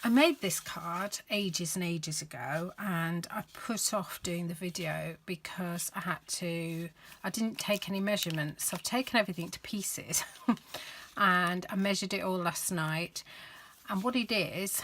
I made this card ages and ages ago, and I put off doing the video because I didn't take any measurements. I've taken everything to pieces and I measured it all last night. And what it is,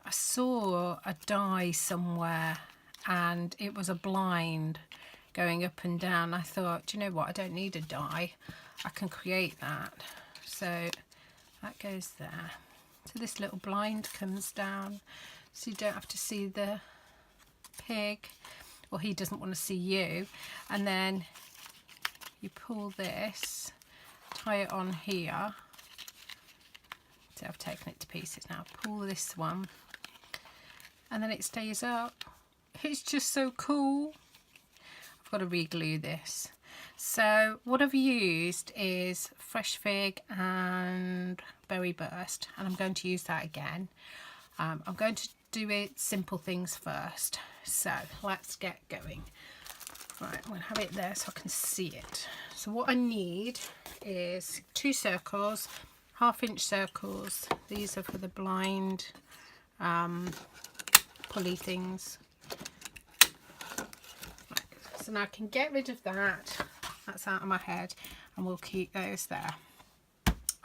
I saw a die somewhere and it was a blind going up and down. I thought, do you know what, I don't need a die, I can create that. So that goes there. So this little blind comes down, so you don't have to see the pig, or he doesn't want to see you. And then you pull this, tie it on here. So I've taken it to pieces now. Pull this one, and then it stays up. It's just so cool. I've got to re-glue this. So what I've used is fresh fig and berry burst, and I'm going to use that again. I'm going to do it simple things first. So let's get going. Right, I'm going to have it there so I can see it. So what I need is 2 circles, 1/2 inch circles. These are for the blind pulley things. Right, so now I can get rid of that. That's out of my head, and we'll keep those there.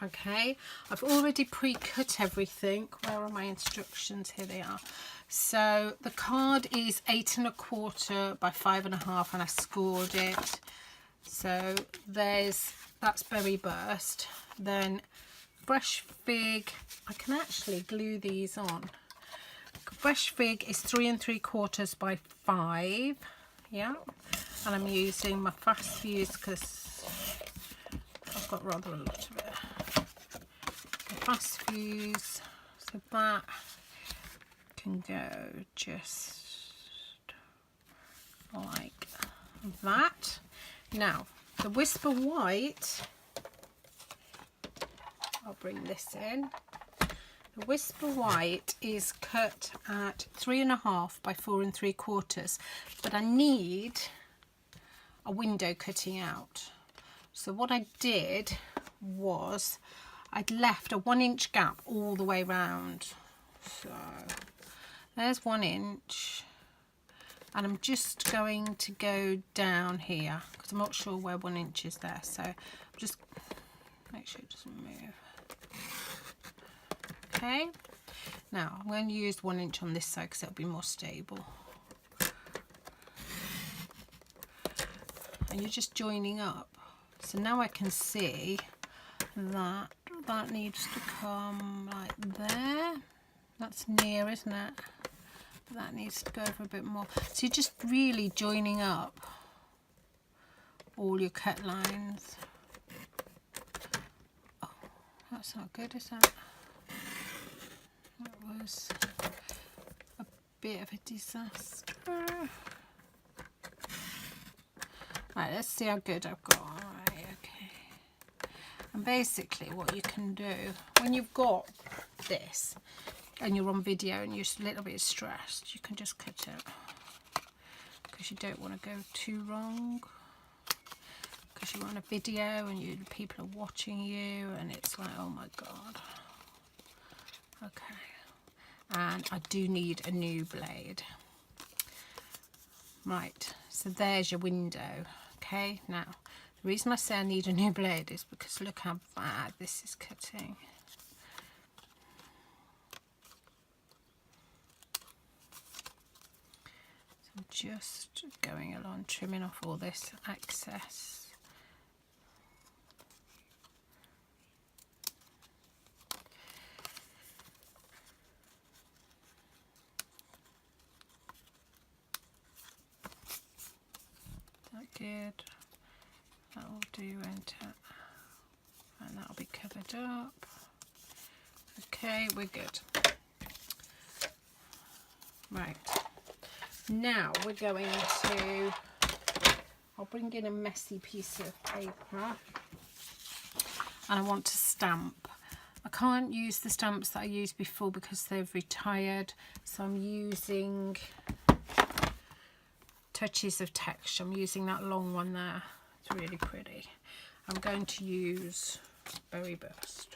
Okay, I've already pre-cut everything. Where are my instructions? Here they are. So the card is 8 1/4 by 5 1/2, and I scored it. So that's berry burst. Then fresh fig, I can actually glue these on. Fresh fig is 3 3/4 by 5. Yeah, and I'm using my fast fuse because I've got rather a lot of it. Fast fuse, so that can go just like that. Now the Whisper White, I'll bring this in. The Whisper White is cut at 3 1/2 by 4 3/4, but I need a window cutting out. So what I did was I'd left a 1 inch gap all the way round. So there's 1 inch, and I'm just going to go down here because I'm not sure where 1 inch is there. So just make sure it doesn't move. Okay, now I'm going to use 1 inch on this side because it'll be more stable. And you're just joining up. So now I can see that that needs to come like there. That's near, isn't it? That needs to go over a bit more. So you're just really joining up all your cut lines. Oh, that's not good, is it? That was a bit of a disaster. Right, let's see how good I've got. All right, okay. And basically what you can do when you've got this and you're on video and you're a little bit stressed, you can just cut it because you don't want to go too wrong, because you're on a video and people are watching you and it's like, oh my god. Okay, and I do need a new blade. Right, so there's your window. Okay, now the reason I say I need a new blade is because look how bad this is cutting. So I'm just going along, trimming off all this excess. Good, that will do, won't it? And that'll be covered up. Okay, we're good. Right, now we're going to, I'll bring in a messy piece of paper, and I want to stamp. I can't use the stamps that I used before because they've retired, so I'm using Touches of Texture. I'm using that long one there. It's really pretty. I'm going to use Berry Burst.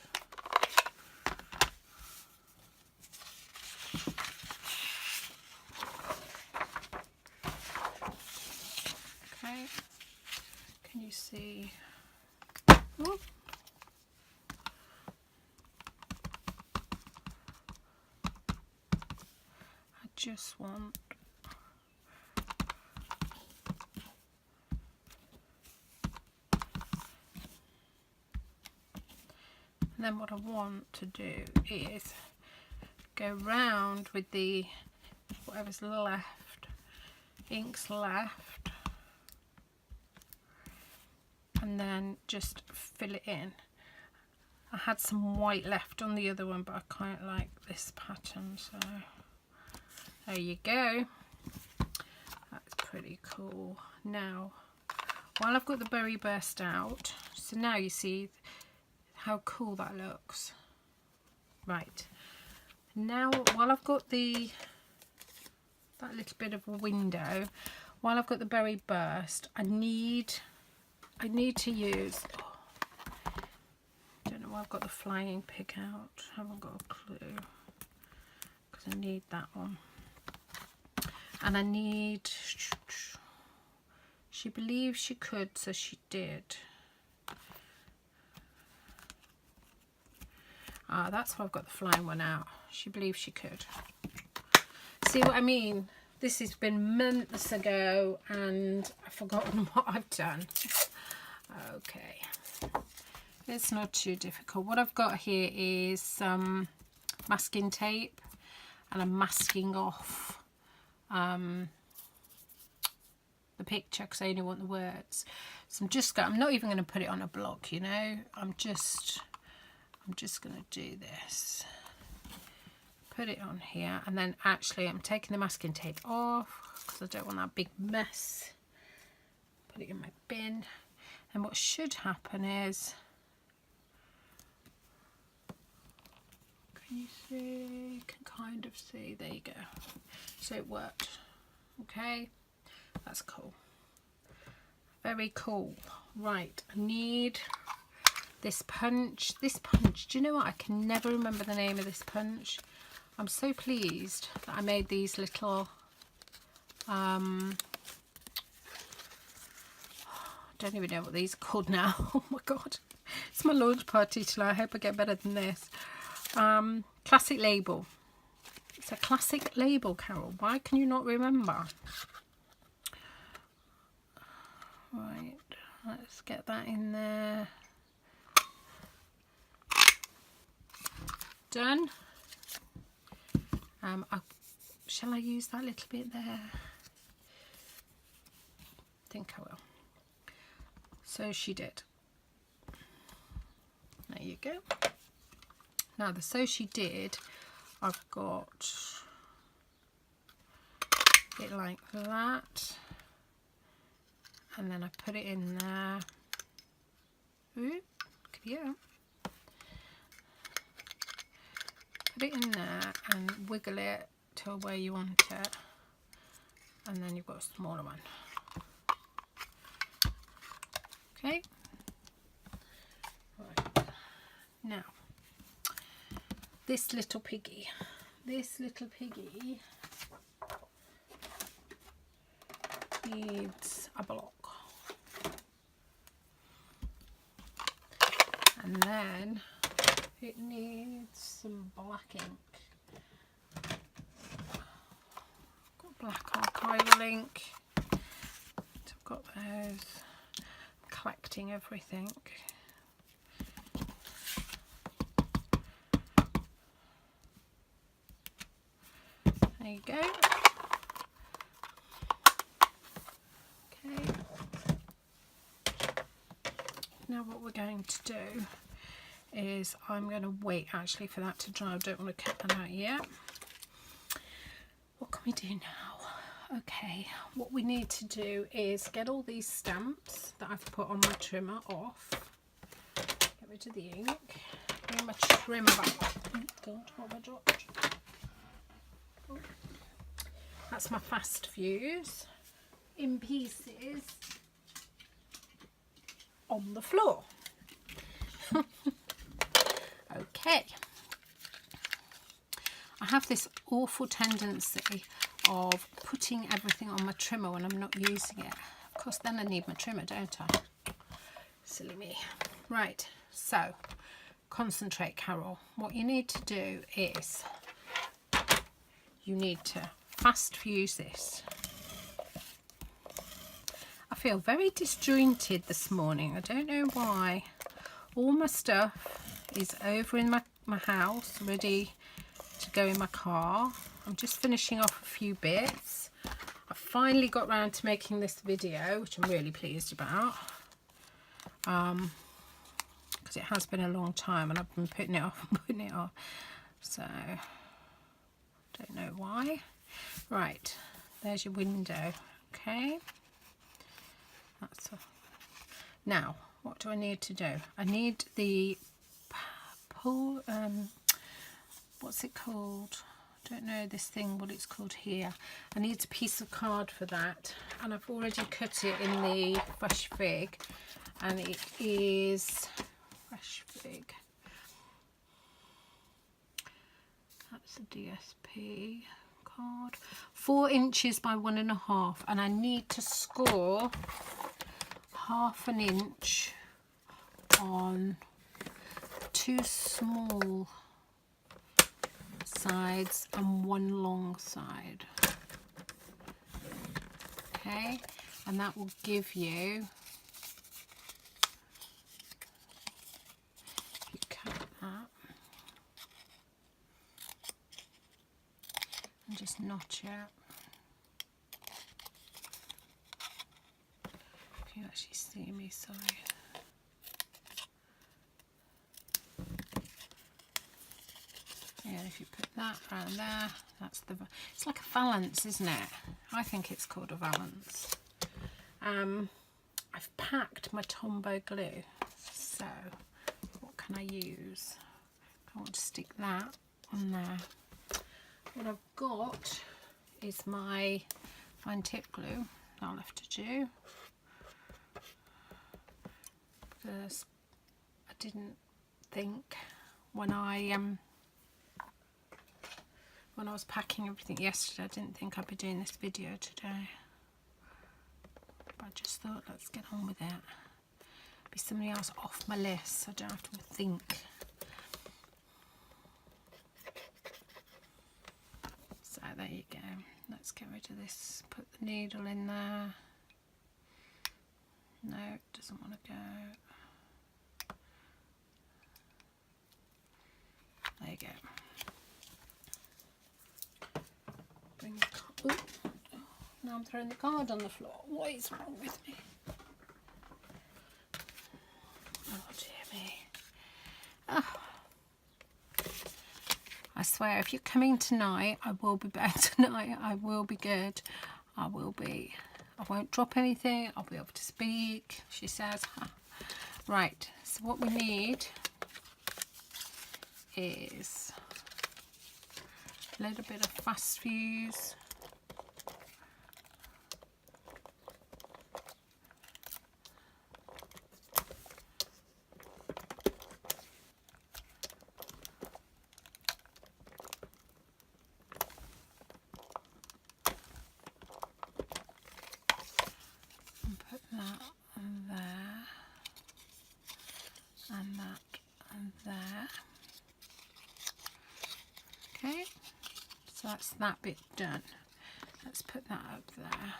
see? Ooh. I just want and then what I want to do is go round with the whatever's left, ink's left, and then just fill it in. I had some white left on the other one, but I quite like this pattern, so there you go. That's pretty cool. Now, while I've got the berry burst out, so now you see how cool that looks. Right, now while I've got that little bit of a window, while I've got the berry burst, I need to use, I don't know why I've got the flying pig out, I haven't got a clue, because I need that one. And I need, she believed she could, so she did. Ah, that's why I've got the flying one out. She believed she could. See what I mean? This has been months ago and I've forgotten what I've done. Okay. It's not too difficult. What I've got here is some masking tape, and I'm masking off the picture because I only want the words. So I'm not even going to put it on a block, you know. I'm just going to do this. Put it on here, and then actually I'm taking the masking tape off because I don't want that big mess. Put it in my bin. And what should happen is, can you see? You can kind of see. There you go. So it worked. Okay, that's cool. Very cool. Right, I need this punch. This punch, do you know what? I can never remember the name of this punch. I'm so pleased that I made these little don't even know what these are called now. Oh my god, it's my launch party tonight. I hope I get better than this. Classic label. It's a classic label, Carol. Why can you not remember? Right, let's get that in there. Done. Shall I use that little bit there? I think I will. So she did. There you go. Now the so she did, I've got it like that, and then I put it in there. Ooh, yeah. Put it in there and wiggle it to where you want it, and then you've got a smaller one. Okay. Right. Now, this little piggy needs a block, and then it needs some black ink. Got black archival ink. So I've got those. Collecting everything. There you go. Okay. Now what we're going to do is I'm going to wait actually for that to dry. I don't want to cut that out yet. What can we do now? Okay, what we need to do is get all these stamps that I've put on my trimmer off. Get rid of the ink. Bring my trimmer back. Oh God, what have I dropped? Oh. That's my fast fuse in pieces on the floor. Okay. I have this awful tendency of putting everything on my trimmer when I'm not using it. Of course, then I need my trimmer, don't I? Silly me. Right, so concentrate, Carol. What you need to do is you need to fast fuse this. I feel very disjointed this morning. I don't know why. All my stuff is over in my house, ready to go in my car. I'm just finishing off a few bits. I finally got round to making this video, which I'm really pleased about. Because it has been a long time and I've been putting it off and putting it off. So, don't know why. Right, there's your window. Okay. That's all. Now, what do I need to do? I need the pull, what's it called? I don't know this thing, what it's called here. I need a piece of card for that, and I've already cut it in the fresh fig, and it is fresh fig. That's a DSP card, 4 inches by 1.5, and I need to score 1/2 inch on 2 small sides and 1 long side. Okay, and that will give you, if you cut that and just notch it, if you actually see me, sorry. Yeah, if you put that around there, that's the, it's like a valance, isn't it? I think it's called a valance. I've packed my Tombow glue, so what can I use? I want to stick that on there. What I've got is my fine tip glue I'll have to do, because I didn't think when I was packing everything yesterday, I didn't think I'd be doing this video today. But I just thought, let's get on with it. Be somebody else off my list, so I don't have to think. So there you go. Let's get rid of this. Put the needle in there. No, it doesn't want to go. There you go. Bring the card. Oh, now I'm throwing the card on the floor. What is wrong with me? Oh dear me. Oh. I swear, if you're coming tonight, I will be better tonight. I will be good. I will be. I won't drop anything. I'll be able to speak, she says. Right, so what we need is a little bit of fast fuse. And put that on there, and that and there. Okay. So that's that bit done. Let's put that up there.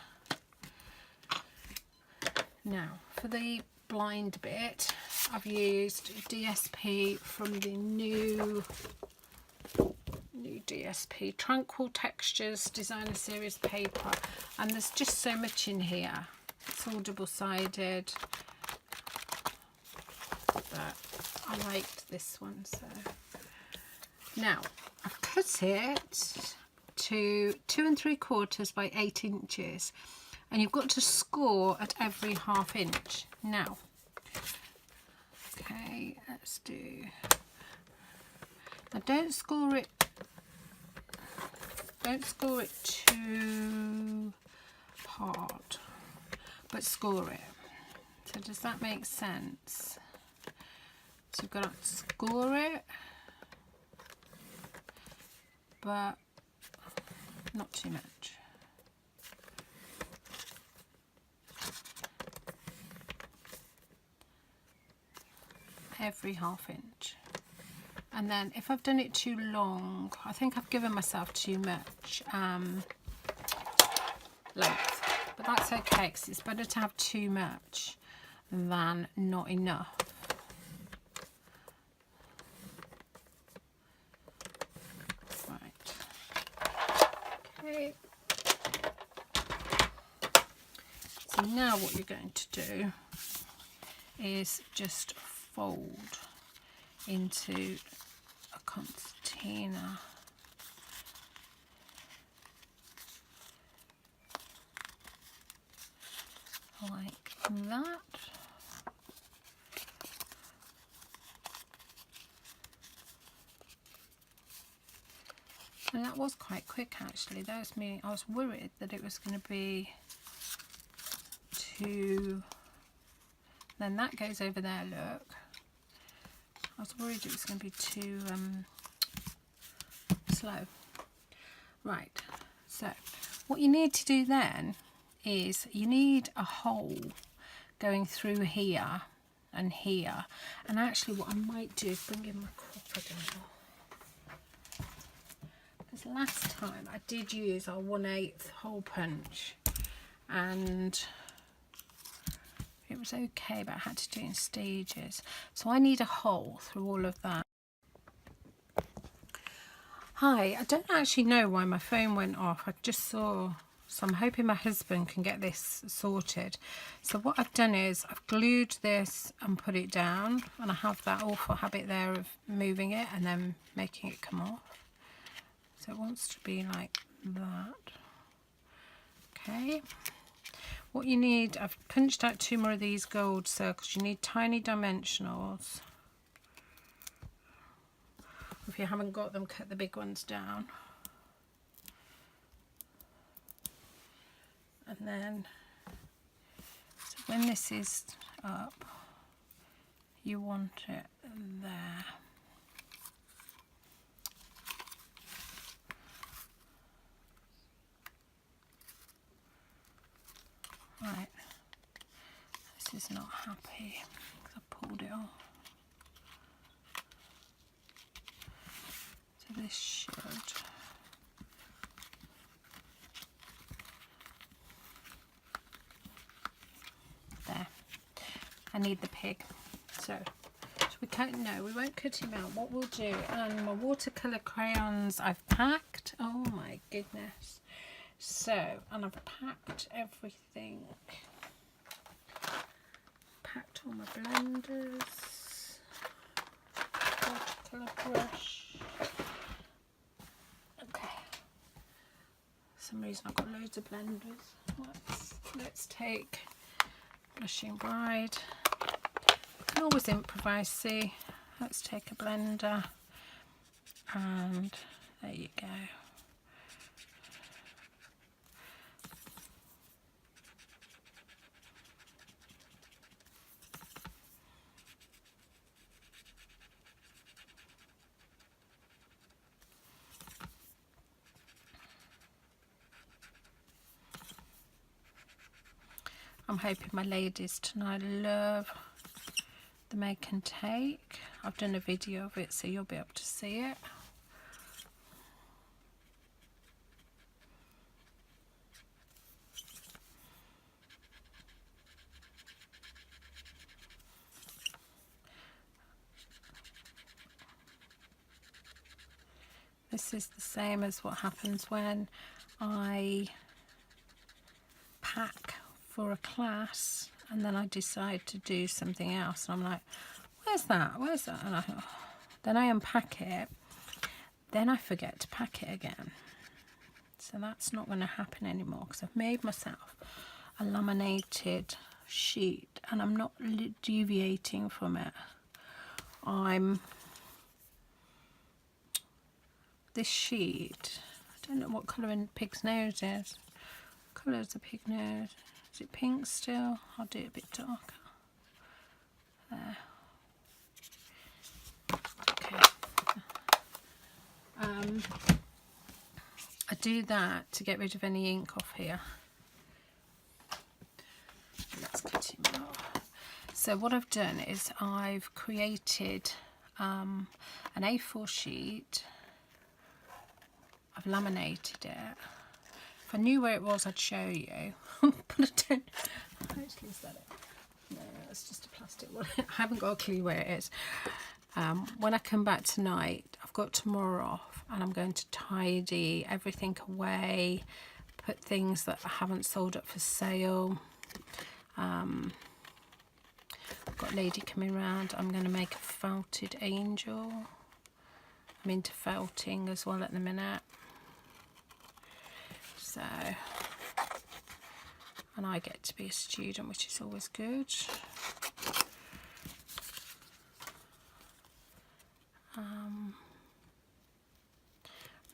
Now for the blind bit, I've used DSP from the new DSP Tranquil Textures Designer Series paper, and there's just so much in here. It's all double-sided, but I liked this one. So now I've cut it to 2 3/4 by 8 inches, and you've got to score at every 1/2 inch. Now, okay, let's do. Now don't score it too hard, but score it. So does that make sense? So you've got to score it, but not too much. every 1/2 inch. And then if I've done it too long, I think I've given myself too much length, but that's okay because it's better to have too much than not enough. Right. Okay. So now what you're going to do is just fold into a concertina. Like that. And that was quite quick actually. That was me. I was worried that it was going to be too... Then that goes over there, look. I was worried it was going to be too slow. Right, so what you need to do then is you need a hole going through here and here. And actually what I might do is bring in my copper down. Because last time I did use our 1/8 hole punch and it was okay, but I had to do it in stages. So I need a hole through all of that. Hi, I don't actually know why my phone went off. I just saw, so I'm hoping my husband can get this sorted. So what I've done is I've glued this and put it down, and I have that awful habit there of moving it and then making it come off. So it wants to be like that. Okay. What you need, I've punched out 2 more of these gold circles. You need tiny dimensionals. If you haven't got them, cut the big ones down. And then, so when this is up, you want it there. Right, this is not happy because I pulled it off. So this should. There. I need the pig. So we can't, no, we won't cut him out. What we'll do, and my watercolour crayons I've packed. Oh my goodness. So, and I've packed everything. Packed all my blenders. Watercolour brush. Okay. For some reason I've got loads of blenders. Let's take Blushing Bride. You can always improvise, see. Let's take a blender. And there you go. I'm hoping my ladies tonight love the make and take. I've done a video of it so you'll be able to see it. This is the same as what happens when I pack for a class and then I decide to do something else and I'm like, where's that, and then I unpack it, then I forget to pack it again. So that's not going to happen anymore because I've made myself a laminated sheet and I'm not deviating from it. This sheet, I don't know what colour in Pig's nose is. What colour is the pig nose? Is it pink still? I'll do it a bit darker. There. Okay. I do that to get rid of any ink off here. Let's cut him off. So what I've done is I've created an A4 sheet. I've laminated it. If I knew where it was, I'd show you. But I don't. Actually, is that it? No, it's just a plastic one. I haven't got a clue where it is. When I come back tonight, I've got tomorrow off, and I'm going to tidy everything away, put things that I haven't sold up for sale. I've got a lady coming round. I'm going to make a felted angel. I'm into felting as well at the minute. So, and I get to be a student, which is always good.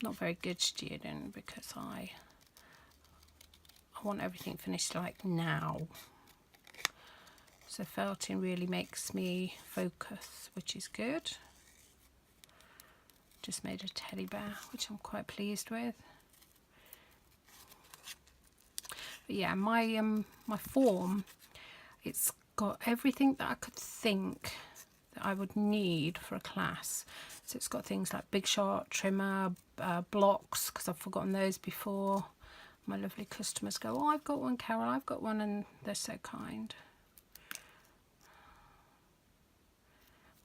Not very good student because I want everything finished like now. So felting really makes me focus, which is good. Just made a teddy bear, which I'm quite pleased with. But yeah, my form, it's got everything that I could think that I would need for a class. So it's got things like big sharp trimmer, blocks, because I've forgotten those before. My lovely customers go, oh, I've got one, Carol, I've got one, and they're so kind.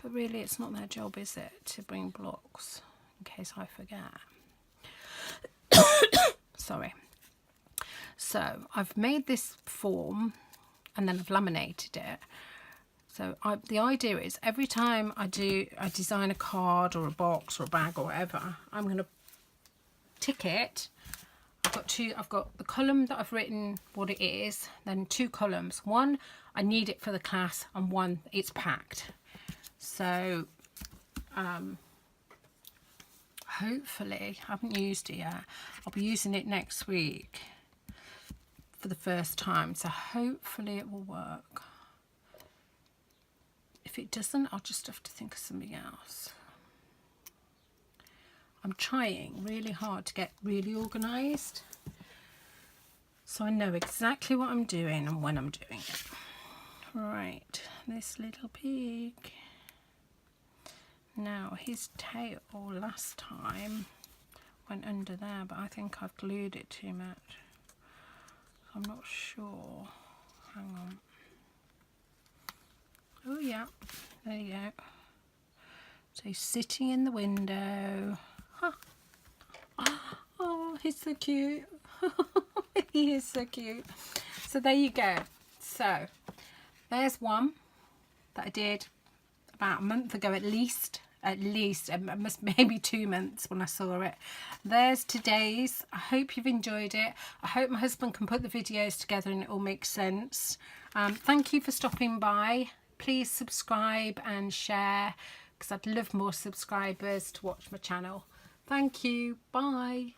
But really, it's not their job, is it, to bring blocks, in case I forget. Sorry. So I've made this form, and then I've laminated it. So the idea is every time I design a card or a box or a bag or whatever, I'm going to tick it. I've got the column that I've written what it is, then 2 columns. One, I need it for the class, and one, it's packed. So hopefully, I haven't used it yet. I'll be using it next week for the first time. So hopefully it will work. If it doesn't, I'll just have to think of something else. I'm trying really hard to get really organised, so I know exactly what I'm doing and when I'm doing it. Right, this little pig. Now, his tail last time went under there, but I think I've glued it too much. I'm not sure. Hang on. Oh yeah, there you go. So he's sitting in the window. Huh. Oh, he's so cute. He is so cute. So there you go. So there's one that I did about a month ago at least. It must maybe 2 months when I saw it. There's today's. I hope you've enjoyed it. I hope my husband can put the videos together and it all makes sense. Thank you for stopping by. Please subscribe and share, because I'd love more subscribers to watch my channel. Thank you. Bye.